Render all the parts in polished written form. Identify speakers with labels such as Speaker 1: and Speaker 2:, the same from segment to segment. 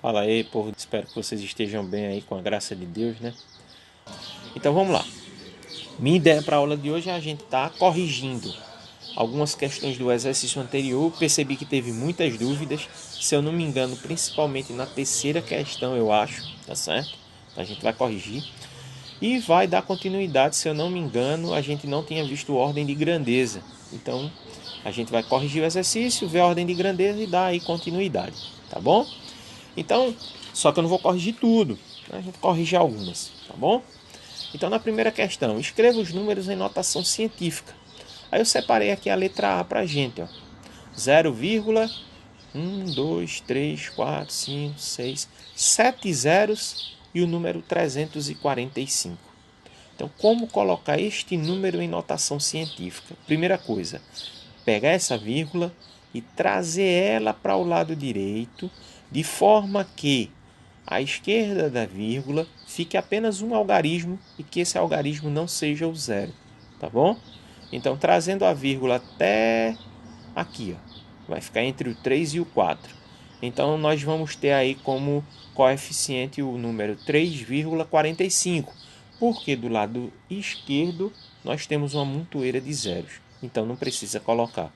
Speaker 1: Fala aí, povo. Espero que vocês estejam bem aí com a graça de Deus, né? Então vamos lá. Minha ideia para a aula de hoje é a gente estar corrigindo algumas questões do exercício anterior. Percebi que teve muitas dúvidas, se eu não me engano, principalmente na terceira questão, eu acho, tá certo? Então a gente vai corrigir e vai dar continuidade. Se eu não me engano, a gente não tinha visto ordem de grandeza. Então a gente vai corrigir o exercício, ver a ordem de grandeza e dar aí continuidade, tá bom? Então, só que eu não vou corrigir tudo, né? A gente corrige algumas, tá bom? Então, na primeira questão, escreva os números em notação científica. Aí eu separei aqui a letra A para a gente, ó. 0,1, 2, 3, 4, 5, 6, 7 zeros e o número 345. Então, como colocar este número em notação científica? Primeira coisa, pegar essa vírgula e trazer ela para o lado direito, de forma que à esquerda da vírgula fique apenas um algarismo e que esse algarismo não seja o zero, tá bom? Então, trazendo a vírgula até aqui, ó, vai ficar entre o 3 e o 4. Então, nós vamos ter aí como coeficiente o número 3,45, porque do lado esquerdo nós temos uma montoeira de zeros, então não precisa colocar.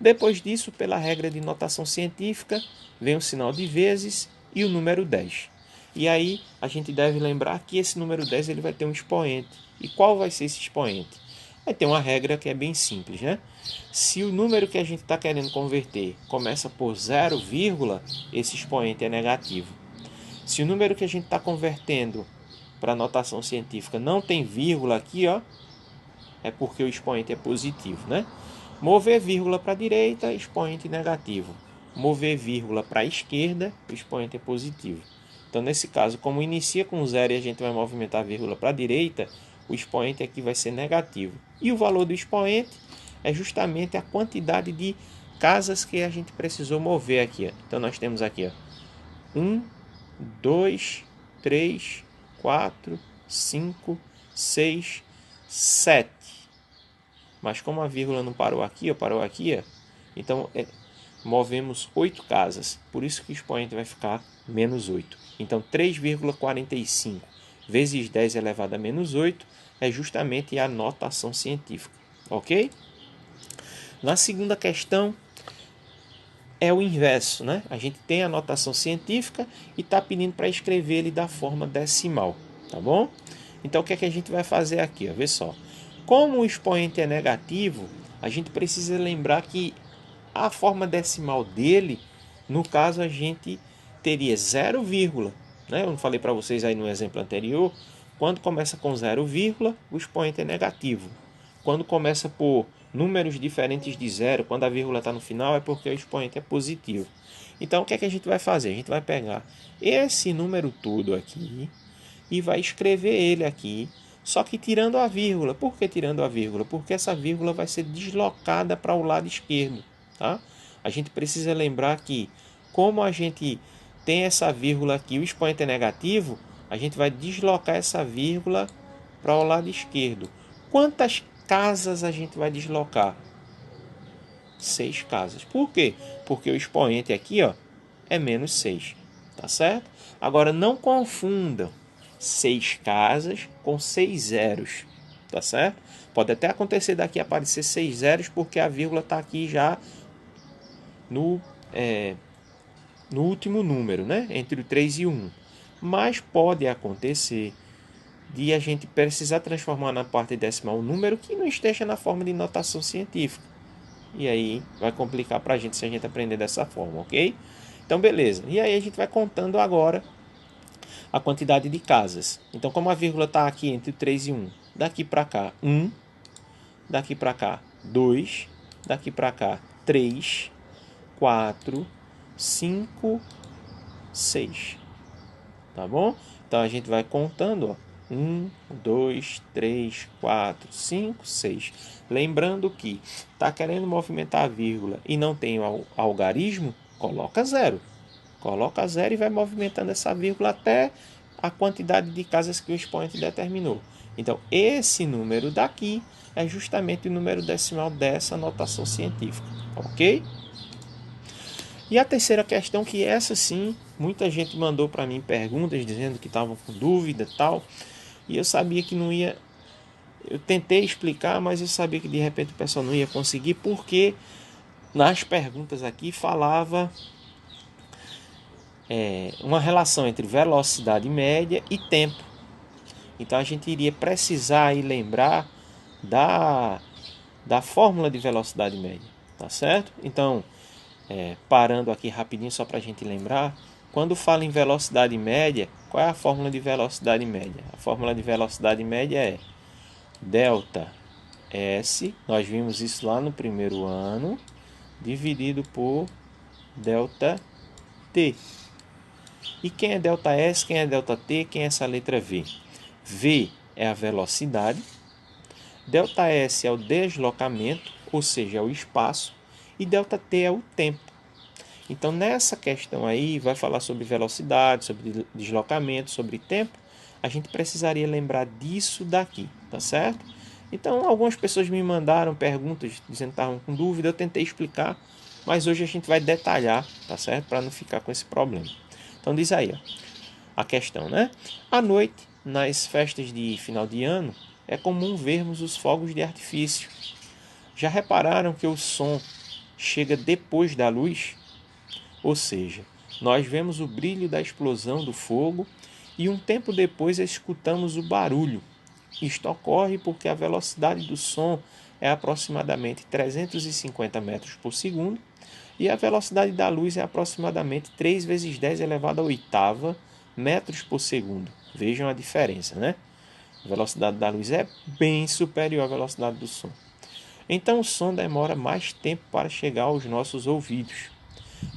Speaker 1: Depois disso, pela regra de notação científica, vem o sinal de vezes e o número 10. E aí a gente deve lembrar que esse número 10 ele vai ter um expoente. E qual vai ser esse expoente? Vai ter uma regra que é bem simples, né? Se o número que a gente está querendo converter começa por 0, esse expoente é negativo. Se o número que a gente está convertendo para notação científica não tem vírgula aqui, ó, é porque o expoente é positivo, né? Mover vírgula para a direita, expoente negativo. Mover vírgula para a esquerda, o expoente é positivo. Então, nesse caso, como inicia com zero e a gente vai movimentar a vírgula para a direita, o expoente aqui vai ser negativo. E o valor do expoente é justamente a quantidade de casas que a gente precisou mover aqui. Então, nós temos aqui 1, 2, 3, 4, 5, 6, 7. Mas como a vírgula não parou aqui, parou aqui, então movemos 8 casas. Por isso que o expoente vai ficar menos 8. Então 3,45 vezes 10 elevado a menos 8 é justamente a notação científica. Ok? Na segunda questão é o inverso, né? A gente tem a notação científica e está pedindo para escrever ele da forma decimal, tá bom? Então o que é que a gente vai fazer aqui? Vê só. Como o expoente é negativo, a gente precisa lembrar que a forma decimal dele, no caso, a gente teria 0, né? Eu não falei para vocês aí no exemplo anterior, quando começa com 0, o expoente é negativo. Quando começa por números diferentes de zero, quando a vírgula está no final, é porque o expoente é positivo. Então, o que é que a gente vai fazer? A gente vai pegar esse número todo aqui e vai escrever ele aqui, só que tirando a vírgula. Por que tirando a vírgula? Porque essa vírgula vai ser deslocada para o lado esquerdo, tá? A gente precisa lembrar que, como a gente tem essa vírgula aqui, o expoente é negativo, a gente vai deslocar essa vírgula para o lado esquerdo. Quantas casas a gente vai deslocar? 6 casas. Por quê? Porque o expoente aqui, ó, é menos 6, tá certo? Agora, não confundam 6 casas com 6 zeros, tá certo? Pode até acontecer daqui aparecer 6 zeros, porque a vírgula está aqui já no último número, né? Entre o 3 e o 1. Mas pode acontecer de a gente precisar transformar na parte decimal um número que não esteja na forma de notação científica. E aí vai complicar para a gente se a gente aprender dessa forma, ok? Então, beleza. E aí a gente vai contando agora a quantidade de casas. Então, como a vírgula está aqui entre 3 e 1, daqui para cá 1, daqui para cá 2, daqui para cá 3, 4, 5, 6. Tá bom? Então a gente vai contando, ó. 1, 2, 3, 4, 5, 6. Lembrando que está querendo movimentar a vírgula e não tem o algarismo, coloca 0. Coloca 0 e vai movimentando essa vírgula até a quantidade de casas que o expoente determinou. Então, esse número daqui é justamente o número decimal dessa notação científica. Ok? E a terceira questão, que essa sim muita gente mandou para mim perguntas dizendo que estavam com dúvida e tal, e eu sabia que não ia. Eu tentei explicar, mas eu sabia que de repente o pessoal não ia conseguir, porque nas perguntas aqui falava uma relação entre velocidade média e tempo. Então a gente iria precisar e lembrar da fórmula de velocidade média, tá certo? Então, parando aqui rapidinho só para a gente lembrar, quando fala em velocidade média, qual é a fórmula de velocidade média? A fórmula de velocidade média é delta S, nós vimos isso lá no primeiro ano, dividido por delta T. E quem é delta S, quem é delta T, quem é essa letra V? V é a velocidade, delta S é o deslocamento, ou seja, é o espaço, e delta T é o tempo. Então, nessa questão aí, vai falar sobre velocidade, sobre deslocamento, sobre tempo. A gente precisaria lembrar disso daqui, tá certo? Então, algumas pessoas me mandaram perguntas dizendo que estavam com dúvida. Eu tentei explicar, mas hoje a gente vai detalhar, tá certo? Para não ficar com esse problema. Então, diz aí, ó, a questão, né? À noite, nas festas de final de ano, é comum vermos os fogos de artifício. Já repararam que o som chega depois da luz? Ou seja, nós vemos o brilho da explosão do fogo e um tempo depois escutamos o barulho. Isto ocorre porque a velocidade do som é aproximadamente 350 metros por segundo e a velocidade da luz é aproximadamente 3 vezes 10 elevado à oitava metros por segundo. Vejam a diferença, né? A velocidade da luz é bem superior à velocidade do som. Então o som demora mais tempo para chegar aos nossos ouvidos.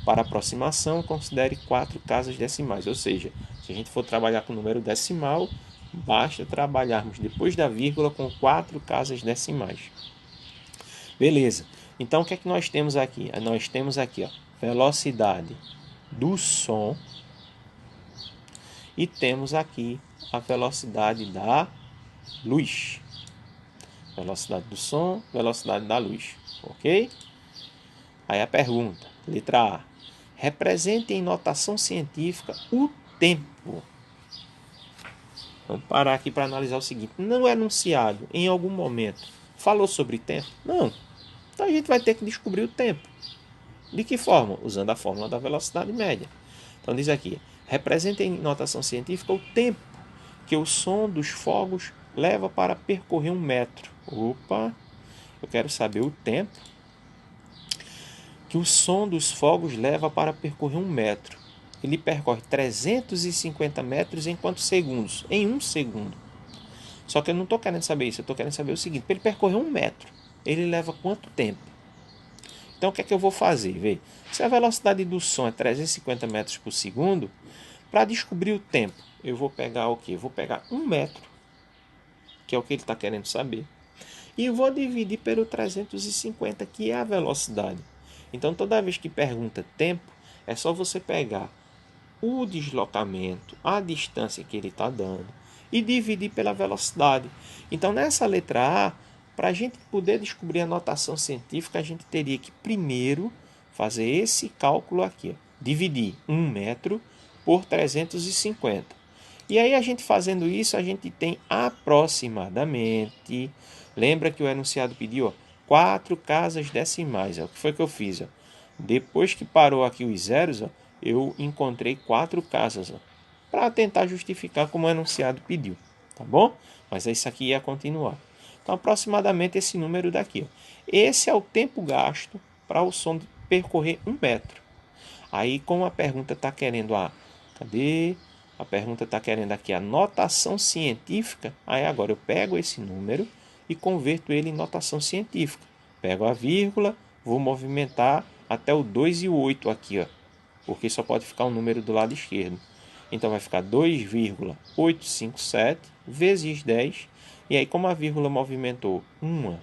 Speaker 1: Para aproximação, considere 4 casas decimais, ou seja, se a gente for trabalhar com número decimal, basta trabalharmos depois da vírgula com 4 casas decimais. Beleza, então o que é que nós temos aqui? Nós temos aqui, ó, velocidade do som e temos aqui a velocidade da luz. Velocidade do som, velocidade da luz, ok? Aí a pergunta, letra A. Represente em notação científica o tempo. Vamos parar aqui para analisar o seguinte. No enunciado, em algum momento, falou sobre tempo? Não. Então a gente vai ter que descobrir o tempo. De que forma? Usando a fórmula da velocidade média. Então diz aqui, represente em notação científica o tempo que o som dos fogos leva para percorrer 1 metro. Opa, eu quero saber o tempo que o som dos fogos leva para percorrer 1 metro. Ele percorre 350 metros em quantos segundos? Em 1 segundo. Só que eu não estou querendo saber isso, eu estou querendo saber o seguinte, para ele percorrer 1 metro, ele leva quanto tempo? Então o que é que eu vou fazer? Vê, se a velocidade do som é 350 metros por segundo, para descobrir o tempo, eu vou pegar o quê? Eu vou pegar 1 metro, que é o que ele está querendo saber, e eu vou dividir pelo 350, que é a velocidade. Então, toda vez que pergunta tempo, é só você pegar o deslocamento, a distância que ele está dando, e dividir pela velocidade. Então, nessa letra A, para a gente poder descobrir a notação científica, a gente teria que primeiro fazer esse cálculo aqui. Ó, dividir 1 metro por 350. E aí, a gente fazendo isso, a gente tem aproximadamente... Lembra que o enunciado pediu, ó, 4 casas decimais. Ó. O que foi que eu fiz? Ó? Depois que parou aqui os zeros, ó, eu encontrei 4 casas para tentar justificar como o enunciado pediu. Tá bom? Mas isso aqui ia continuar. Então, aproximadamente esse número daqui. Ó. Esse é o tempo gasto para o som percorrer 1 metro. Aí, como a pergunta está querendo cadê? A pergunta está querendo aqui a notação científica. Aí agora eu pego esse número e converto ele em notação científica. Pego a vírgula, vou movimentar até o 2 e o 8 aqui, ó, porque só pode ficar um número do lado esquerdo. Então vai ficar 2,857 vezes 10. E aí, como a vírgula movimentou 1,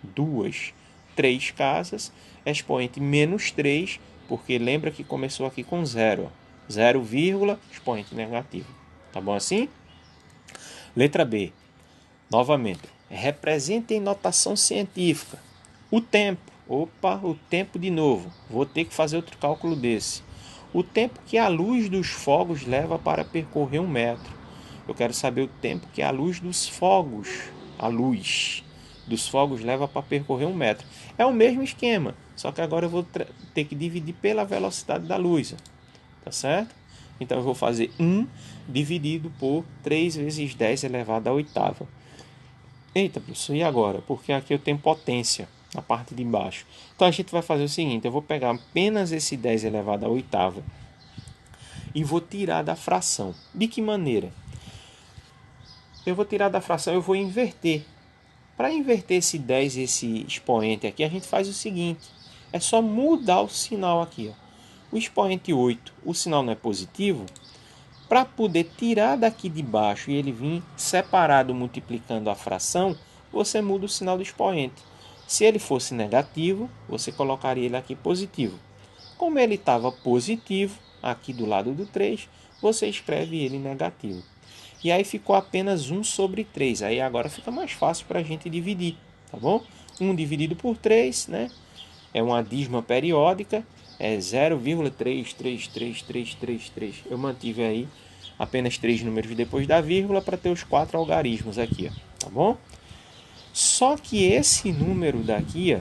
Speaker 1: 2, 3 casas, expoente menos 3, porque lembra que começou aqui com 0. 0, expoente negativo. Tá bom assim? Letra B. Novamente, represente em notação científica o tempo. Opa, o tempo de novo. Vou ter que fazer outro cálculo desse. o tempo que a luz dos fogos leva para percorrer 1 metro. Eu quero saber o tempo que a luz dos fogos, leva para percorrer 1 metro. É o mesmo esquema, só que agora eu vou ter que dividir pela velocidade da luz, tá certo? Então eu vou fazer 1 dividido por 3 vezes 10 elevado à oitava. Eita, professor, e agora? Porque aqui eu tenho potência na parte de baixo. Então a gente vai fazer o seguinte, eu vou pegar apenas esse 10 elevado à oitava e vou tirar da fração. De que maneira? Eu vou tirar da fração, eu vou inverter. Para inverter esse 10, esse expoente aqui, a gente faz o seguinte. É só mudar o sinal aqui. Ó. O expoente 8, o sinal não é positivo. Para poder tirar daqui de baixo e ele vir separado multiplicando a fração, você muda o sinal do expoente. Se ele fosse negativo, você colocaria ele aqui positivo. Como ele estava positivo, aqui do lado do 3, você escreve ele negativo. E aí ficou apenas 1 sobre 3. Aí agora fica mais fácil para a gente dividir, tá bom? 1 dividido por 3, né? É uma dízima periódica, é 0,33333. Eu mantive aí apenas 3 números depois da vírgula para ter os 4 algarismos aqui, ó, tá bom? Só que esse número daqui, ó,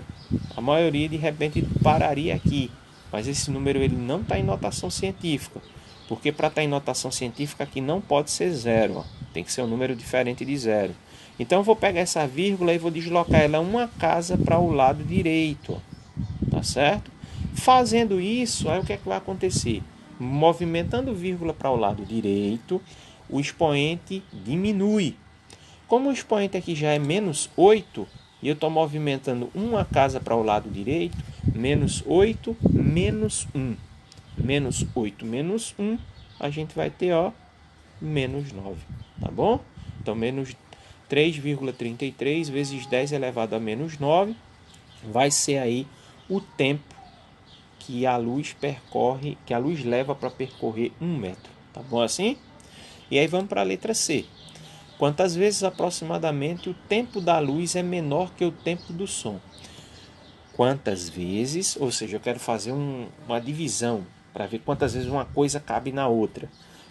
Speaker 1: a maioria de repente pararia aqui, mas esse número ele não está em notação científica. Porque para estar em notação científica aqui não pode ser 0, ó. Tem que ser um número diferente de 0. Então eu vou pegar essa vírgula e vou deslocar ela uma casa para o lado direito, ó. Tá certo? Fazendo isso, aí o que é que vai acontecer? Movimentando vírgula para o lado direito, o expoente diminui. Como o expoente aqui já é menos 8, e eu estou movimentando uma casa para o lado direito, menos 8, menos 1. Menos 8 menos 1, a gente vai ter, ó, menos 9, tá bom? Então, menos 3,33 vezes 10 elevado a menos 9 vai ser aí o tempo que a luz percorre, que a luz leva para percorrer 1 metro, tá bom assim? E aí vamos para a letra C. Quantas vezes aproximadamente o tempo da luz é menor que o tempo do som? Quantas vezes, ou seja, eu quero fazer uma divisão para ver quantas vezes uma coisa cabe na outra.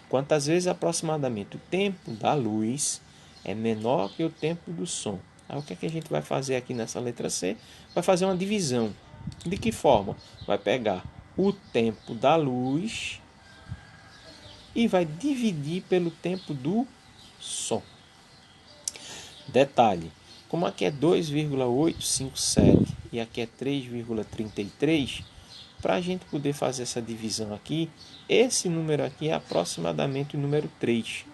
Speaker 1: Quantas vezes aproximadamente o tempo da luz é menor que o tempo do som. Aí o que é que a gente vai fazer aqui nessa letra C? Vai fazer uma divisão. De que forma? Vai pegar o tempo da luz e vai dividir pelo tempo do som. Detalhe, como aqui é 2,857 e aqui é 3,33, para a gente poder fazer essa divisão aqui, esse número aqui é aproximadamente o número 3.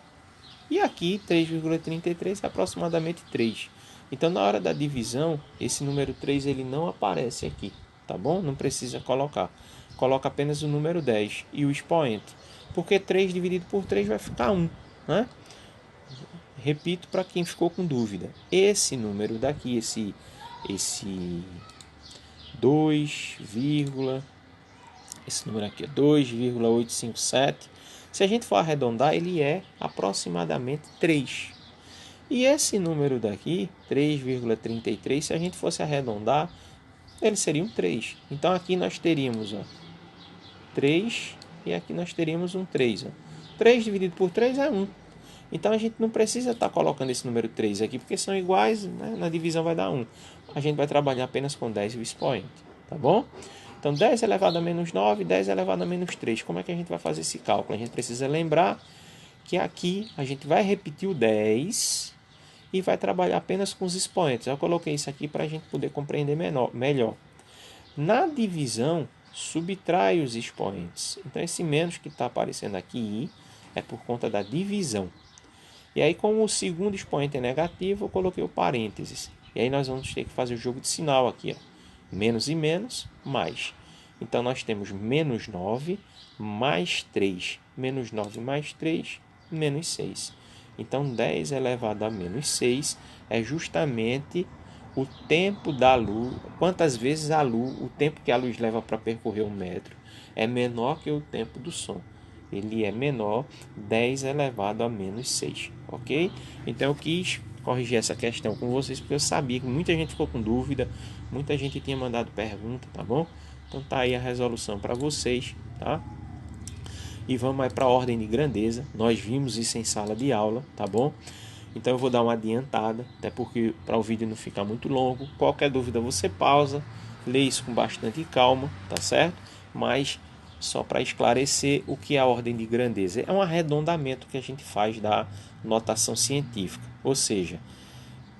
Speaker 1: E aqui 3,33 é aproximadamente 3. Então na hora da divisão, esse número 3 ele não aparece aqui, tá bom? Não precisa colocar. Coloca apenas o número 10 e o expoente. Porque 3 dividido por 3 vai ficar 1, né? Repito para quem ficou com dúvida. Esse número daqui, esse 2, esse número aqui é 2,857. Se a gente for arredondar, ele é aproximadamente 3. E esse número daqui, 3,33, se a gente fosse arredondar, ele seria um 3. Então aqui nós teríamos, ó, 3 e aqui nós teríamos um 3. Ó. 3 dividido por 3 é 1. Então a gente não precisa estar colocando esse número 3 aqui, porque são iguais, né? Na divisão vai dar 1. A gente vai trabalhar apenas com 10 e o expoente, tá bom? Então 10 elevado a menos 9, 10 elevado a menos 3. Como é que a gente vai fazer esse cálculo? A gente precisa lembrar que aqui a gente vai repetir o 10 e vai trabalhar apenas com os expoentes. Eu coloquei isso aqui para a gente poder compreender melhor. Na divisão, subtrai os expoentes. Então esse menos que está aparecendo aqui é por conta da divisão. E aí, como o segundo expoente é negativo, eu coloquei o parênteses. E aí nós vamos ter que fazer o jogo de sinal aqui, ó. Menos e menos, mais. Então nós temos menos 9 mais 3. Menos 9 mais 3, menos 6. Então 10 elevado a menos 6 é justamente o tempo da luz. Quantas vezes o tempo que a luz leva para percorrer 1 metro é menor que o tempo do som. Ele é menor, 10 elevado a menos 6, ok? Então eu quis corrigir essa questão com vocês, porque eu sabia que muita gente ficou com dúvida, muita gente tinha mandado pergunta, tá bom? Então tá aí a resolução para vocês, tá? E vamos aí para a ordem de grandeza. Nós vimos isso em sala de aula, tá bom? Então eu vou dar uma adiantada, até porque para o vídeo não ficar muito longo. Qualquer dúvida você pausa, lê isso com bastante calma, tá certo? Mas só para esclarecer o que é a ordem de grandeza. É um arredondamento que a gente faz da notação científica. Ou seja,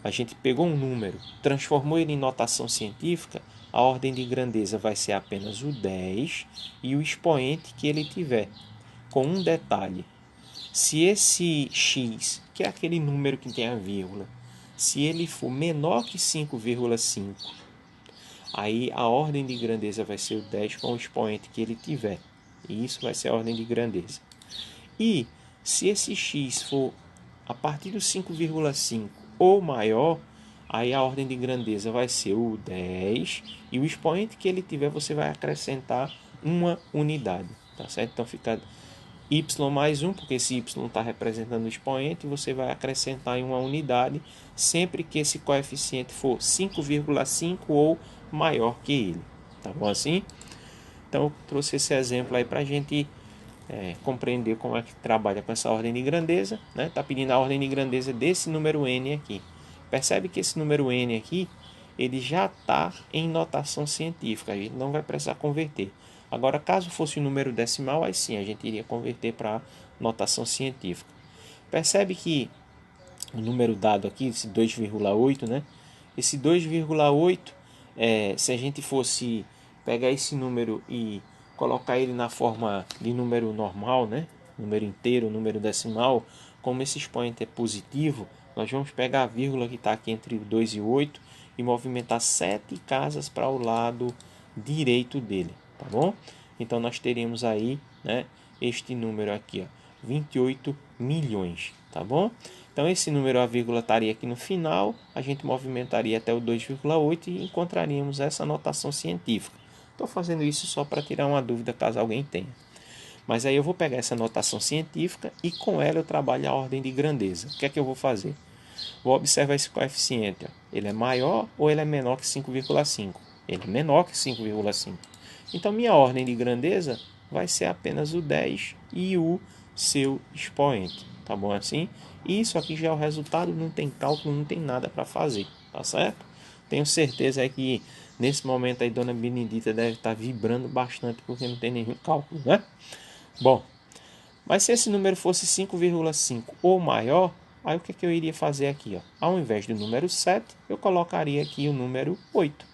Speaker 1: a gente pegou um número, transformou ele em notação científica, a ordem de grandeza vai ser apenas o 10 e o expoente que ele tiver, com um detalhe. Se esse x, que é aquele número que tem a vírgula, se ele for menor que 5,5, aí a ordem de grandeza vai ser o 10 com o expoente que ele tiver. E isso vai ser a ordem de grandeza. E se esse x for a partir do 5,5 ou maior, aí a ordem de grandeza vai ser o 10 e o expoente que ele tiver você vai acrescentar uma unidade, tá certo? Então fica y mais 1, porque esse y está representando o expoente, você vai acrescentar em uma unidade sempre que esse coeficiente for 5,5 ou maior que ele. Tá bom assim? Então eu trouxe esse exemplo aí para a gente compreender como é que trabalha com essa ordem de grandeza. Tá pedindo a ordem de grandeza desse número n aqui. Percebe que esse número n aqui ele já está em notação científica, a gente não vai precisar converter. Agora, caso fosse um número decimal, aí sim a gente iria converter para notação científica. Percebe que o número dado aqui, esse 2,8, né? Esse 2,8, se a gente fosse pegar esse número e colocar ele na forma de número normal, né? Número inteiro, número decimal, como esse expoente é positivo, nós vamos pegar a vírgula que está aqui entre o 2 e o 8 e movimentar 7 casas para o lado direito dele, tá bom? Então nós teríamos aí, né, este número aqui, ó, 28 milhões, tá bom? Então esse número, a vírgula estaria aqui no final, a gente movimentaria até o 2,8 e encontraríamos essa notação científica. Estou fazendo isso só para tirar uma dúvida caso alguém tenha. Mas aí eu vou pegar essa notação científica e com ela eu trabalho a ordem de grandeza. O que é que eu vou fazer? Vou observar esse coeficiente. Ó. Ele é maior ou ele é menor que 5,5? Ele é menor que 5,5. Então minha ordem de grandeza vai ser apenas o 10 e o seu expoente. Tá bom assim? Isso aqui já é o resultado, não tem cálculo, não tem nada para fazer. Tá certo? Tenho certeza que nesse momento aí Dona Benedita deve estar vibrando bastante porque não tem nenhum cálculo, né? Bom, mas se esse número fosse 5,5 ou maior, aí o que eu iria fazer aqui? Ó? Ao invés do número 7, eu colocaria aqui o número 8.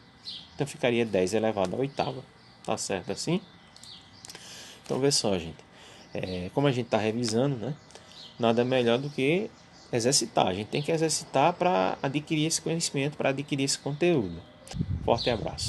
Speaker 1: Então ficaria 10 elevado à oitava. Tá certo assim? Então vê só, gente. Como a gente está revisando, né? Nada melhor do que exercitar. A gente tem que exercitar para adquirir esse conhecimento, para adquirir esse conteúdo. Forte abraço.